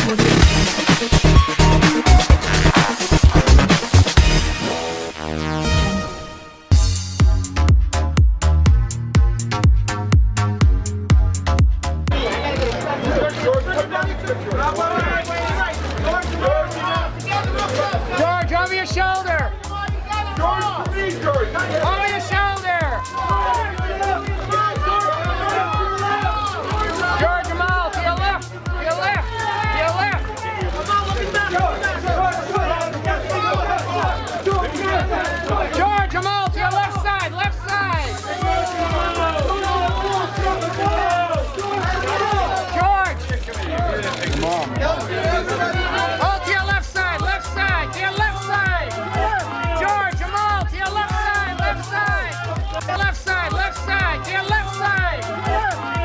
George, over your shoulder. Over your shoulder. George, Jamal, to your left. To your left. To your left. George, Jamal, to your left side. Left side. George. Oh, to your left side. Left side. To your left side. George, Jamal, to your left side. Left side. Left side. Left side. To your left side.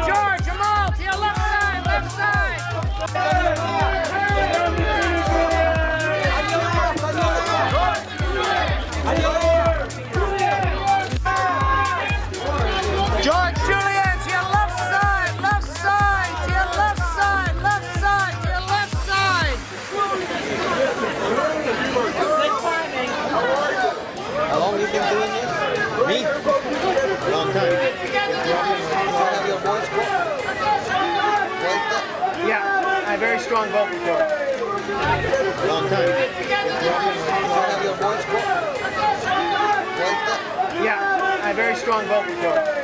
George, Jamal, to your left side. Left side. George, Julian, to your left side. Left side. To your left side. Left side. To your left side. How long have you been doing this? Me? Long time. You have your voice cord? Yeah, I have very strong vocal cords. Long time. You have your voice cord? Yeah, I have very strong vocal cords.